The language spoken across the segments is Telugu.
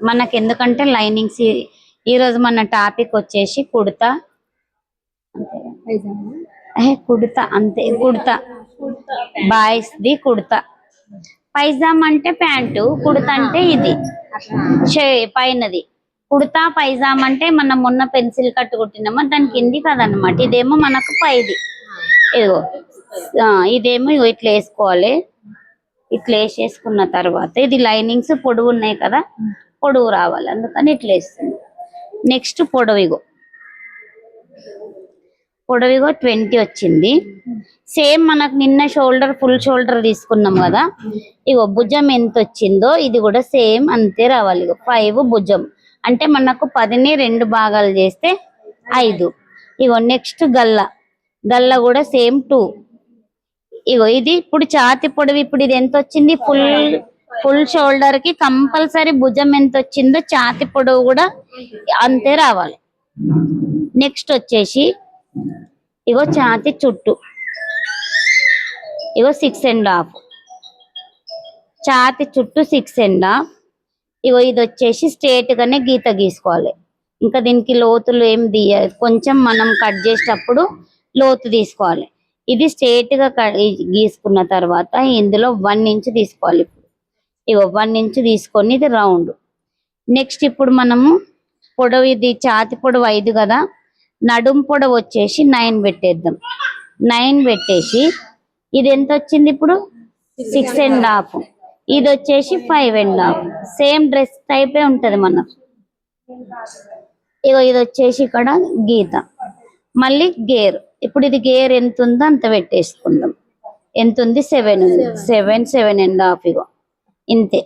మనకి ఎందుకంటే లైనింగ్స్ ఈరోజు మన టాపిక్ వచ్చేసి కుర్తా కుర్తా అంతే కుర్తా బాయ్స్ ది కుర్తా పైజామా అంటే ప్యాంటు కుర్తా అంటే ఇది పైనది కుర్తా పైజామా అంటే మనం మొన్న పెన్సిల్ కట్టు కుట్టినామా దాని కింది కదనమాట ఇదేమో మనకు పైది ఇదిగో ఇదేమో ఇట్లా వేసుకోవాలి ఇట్లా వేసేసుకున్న తర్వాత ఇది లైనింగ్స్ పొడవు ఉన్నాయి కదా పొడవు రావాలి అందుకని ఇట్లా వేస్తుంది నెక్స్ట్ పొడవిగో 20 వచ్చింది సేమ్ మనకు నిన్న షోల్డర్ ఫుల్ షోల్డర్ తీసుకున్నాం కదా ఇగో భుజం ఎంత వచ్చిందో ఇది కూడా సేమ్ అంతే రావాలి 5 భుజం అంటే మనకు 10ని 2 భాగాలు చేస్తే 5 ఇగో నెక్స్ట్ గల్ల కూడా సేమ్ 2 ఇగో ఇది ఇప్పుడు ఛాతి పొడవు ఇప్పుడు ఇది ఎంత వచ్చింది ఫుల్ షోల్డర్ కి కంపల్సరీ భుజం ఎంత వచ్చిందో ఛాతి పొడవు కూడా అంతే రావాలి నెక్స్ట్ వచ్చేసి ఇగో ఛాతి చుట్టూ ఇగో 6.5 ఛాతి చుట్టూ 6.5 ఇగో ఇది వచ్చేసి స్ట్రేట్ గానే గీత గీసుకోవాలి ఇంకా దీనికి లోతులు ఏం తీయాలి కొంచెం మనం కట్ చేసేటప్పుడు లోతు తీసుకోవాలి ఇది స్ట్రేట్ గా గీసుకున్న తర్వాత ఇందులో 1 ఇంచ్ తీసుకోవాలి ఇగో 1 ఇంచ్ తీసుకొని ఇది రౌండ్ నెక్స్ట్ ఇప్పుడు మనము పొడవు ఇది ఛాతి పొడవు 5 కదా నడుం పొడవు వచ్చేసి 9 పెట్టేద్దాం 9 పెట్టేసి ఇది ఎంత వచ్చింది ఇప్పుడు 6.5 ఇది వచ్చేసి 5.5 సేమ్ డ్రెస్ టైపే ఉంటది మనకు ఇగో ఇది వచ్చేసి ఇక్కడ గీత మళ్ళీ గేర్ ఇప్పుడు ఇది గేర్ ఎంత ఉందో అంత పెట్టేసుకుందాం ఎంత ఉంది 7 ఉంది 7.5 ఇగో ఇంతే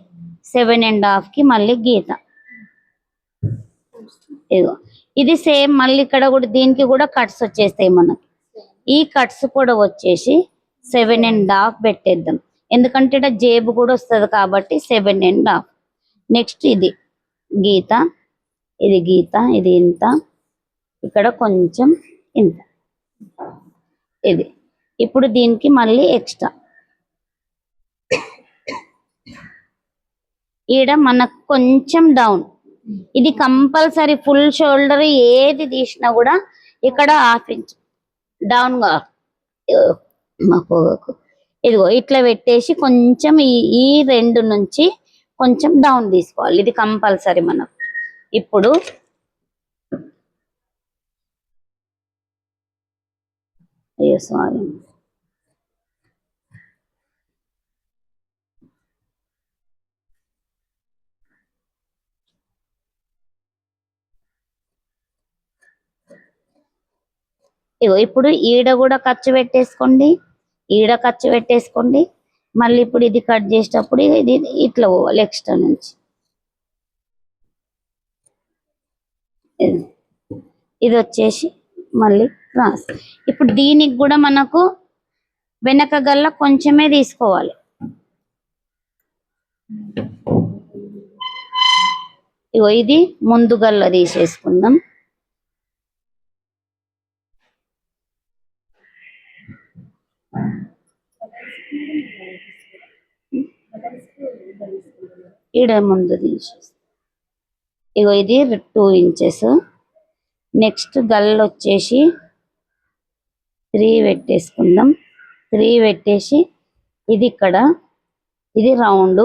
7.5 కి మళ్ళీ గీత ఇగో ఇది సేమ్ మళ్ళీ ఇక్కడ కూడా దీనికి కూడా కట్స్ వచ్చేస్తాయి మనకి ఈ కట్స్ కూడా వచ్చేసి 7.5 పెట్టేద్దాం ఎందుకంటే ఇక్కడ జేబు కూడా వస్తుంది కాబట్టి 7.5 నెక్స్ట్ ఇది గీత ఇది ఇంత ఇక్కడ కొంచెం ఇంత ఇది ఇప్పుడు దీనికి మళ్ళీ ఎక్స్ట్రా ఈడ మనకు కొంచెం డౌన్ ఇది కంపల్సరీ ఫుల్ షోల్డర్ ఏది తీసినా కూడా ఇక్కడ 1/2 ఇంచ్ డౌన్ గా ఇదిగో ఇట్లా పెట్టేసి కొంచెం ఈ 2 నుంచి కొంచెం డౌన్ తీసుకోవాలి ఇది కంపల్సరీ మనకు ఇప్పుడు అయ్యో సారీ ఇగో ఇప్పుడు ఈడ కూడా ఖర్చు పెట్టేసుకోండి మళ్ళీ ఇప్పుడు ఇది కట్ చేసేటప్పుడు ఇది ఇట్లా పోవాలి ఎక్స్ట్రా నుంచి ఇది వచ్చేసి మళ్ళీ క్రాస్ ఇప్పుడు దీనికి కూడా మనకు వెనక గల్ల కొంచెమే తీసుకోవాలి ఇగో ఇది ముందు గల్ల తీసేసుకుందాం ఈడ ముందు తీసేస్తాం ఇగో ఇది 2 ఇంచెస్ నెక్స్ట్ గల్ల వచ్చేసి 3 పెట్టేసుకుందాం 3 పెట్టేసి ఇది ఇక్కడ ఇది రౌండ్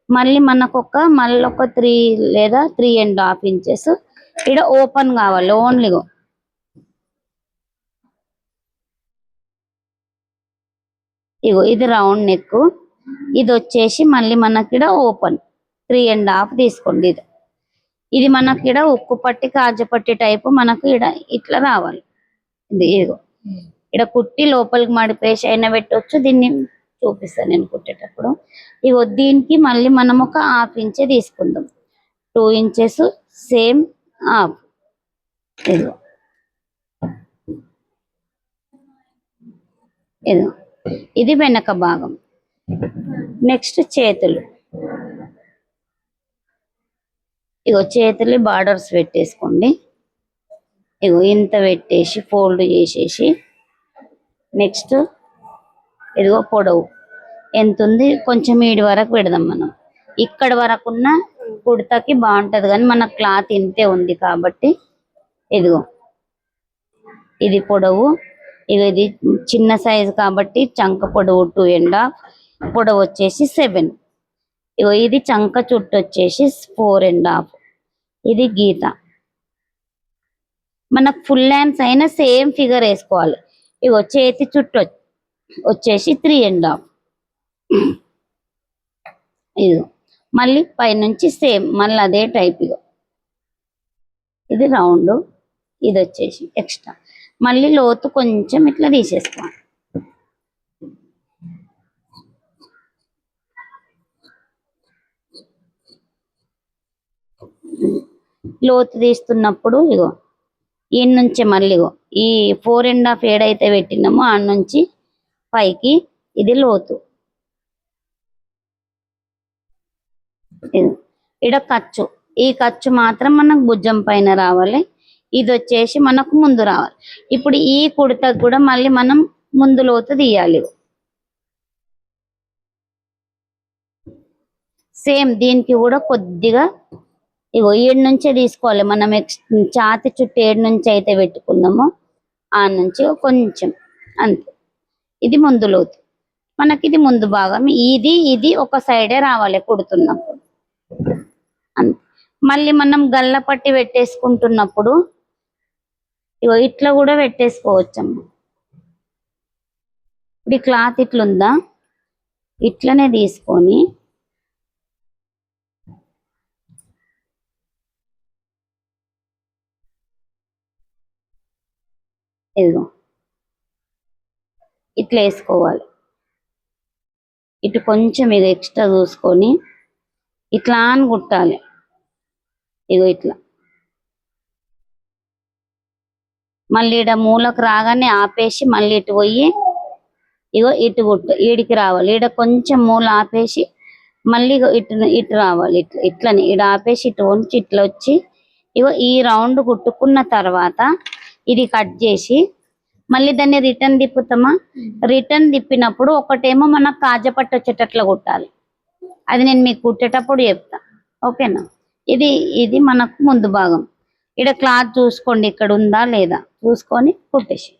మళ్ళీ మనకు మళ్ళీ ఒక 3 లేదా 3.5 ఇంచెస్ ఇక్కడ ఓపెన్ కావాలి ఓన్లీగో ఇగో ఇది రౌండ్ నెక్ ఇది వచ్చేసి మళ్ళీ మనకి ఇక్కడ ఓపెన్ 3.5 తీసుకోండి ఇది మనకి ఇక్కడ ఉక్కు పట్టి కాజపట్టి టైపు మనకు ఇక్కడ ఇట్లా రావాలి ఇదిగో ఇక్కడ కుట్టి లోపలికి మడిపేసి అయినా పెట్టవచ్చు దీన్ని చూపిస్తాను నేను కుట్టేటప్పుడు ఇగో దీనికి మళ్ళీ మనం ఒక 1/2 ఇంచ్ తీసుకుందాం 2 ఇంచెస్ సేమ్ 1/2 ఇదిగో ఇది వెనక భాగం నెక్స్ట్ చేతులు ఇగో చేతులు బార్డర్స్ పెట్టేసుకోండి ఇగో ఇంత పెట్టేసి ఫోల్డ్ చేసేసి నెక్స్ట్ ఇదిగో పొడవు ఎంత ఉంది కొంచెం ఈడి వరకు పెడదాం మనం ఇక్కడ వరకున్న కుర్తాకి బాగుంటది, కానీ మన క్లాత్ ఇంతే ఉంది కాబట్టి ఇదిగో ఇది పొడవు, ఇది చిన్న సైజు కాబట్టి చంక పొడవు 2.5, పొడవు వచ్చేసి 7. ఇగో ఇది చంక చుట్టు వచ్చేసి 4.5. ఇది గీత. మనకు ఫుల్ హ్యాండ్స్ అయినా సేమ్ ఫిగర్ వేసుకోవాలి. ఇగో చేతి చుట్టు వచ్చేసి 3.5. ఇదిగో మళ్ళీ పైనుంచి సేమ్ మళ్ళీ అదే టైప్. ఇగో ఇది రౌండ్, ఇది వచ్చేసి ఎక్స్ట్రా. మళ్ళీ లోతు కొంచెం ఇట్లా తీసేసుకోవాలి. లోతు తీస్తున్నప్పుడు ఇగో ఈ నుంచి మళ్ళీ ఇగో ఈ 4.5 ఏడైతే పెట్టినామో ఆ నుంచి పైకి ఇది లోతు. ఇడ ఖర్చు, ఈ ఖర్చు మాత్రం మనకు భుజం పైన రావాలి. ఇది వచ్చేసి మనకు ముందు రావాలి. ఇప్పుడు ఈ కుర్తకు కూడా మళ్ళీ మనం ముందు లోతు తీయాలి. సేమ్ దీనికి కూడా కొద్దిగా ఇగో 7 నుంచే తీసుకోవాలి. మనం ఛాతి చుట్టూ 7 నుంచి అయితే పెట్టుకున్నామో ఆ నుంచి కొంచెం అంతే. ఇది ముందు లోతు, మనకి ఇది ముందు భాగం. ఇది ఒక సైడే రావాలి కుడుతున్నప్పుడు అంతే. మళ్ళీ మనం గల్ల పట్టి పెట్టేసుకుంటున్నప్పుడు ఇగో ఇట్లా కూడా పెట్టేసుకోవచ్చమ్మ. ఇప్పుడు ఈ క్లాత్ ఇట్లుందా, ఇట్లనే తీసుకొని ఇదిగో ఇట్లా వేసుకోవాలి. ఇటు కొంచెం ఇది ఎక్స్ట్రా చూసుకొని ఇట్లా అని కుట్టాలి. ఇగో ఇట్లా మళ్ళీ ఇడ మూలకు రాగానే ఆపేసి మళ్ళీ ఇటు పోయి ఇగో ఇటు కుట్టు, ఈడికి రావాలి. ఈడ కొంచెం మూల ఆపేసి మళ్ళీ ఇటు రావాలి. ఇట్లని ఇడ ఆపేసి ఇటు వంచి ఇట్లా వచ్చి ఇగో ఈ రౌండ్ కుట్టుకున్న తర్వాత ఇది కట్ చేసి మళ్ళీ దాన్ని రిటర్న్ తిప్పుతామా. రిటర్న్ తిప్పినప్పుడు ఒకటేమో మనకు కాజపట్టు వచ్చేటట్లు కుట్టాలి. అది నేను మీకు కుట్టేటప్పుడు చెప్తా, ఓకేనా. ఇది మనకు ముందు భాగం. ఇక్కడ క్లాత్ చూసుకోండి, ఇక్కడ ఉందా లేదా చూసుకొని కుట్టేసి.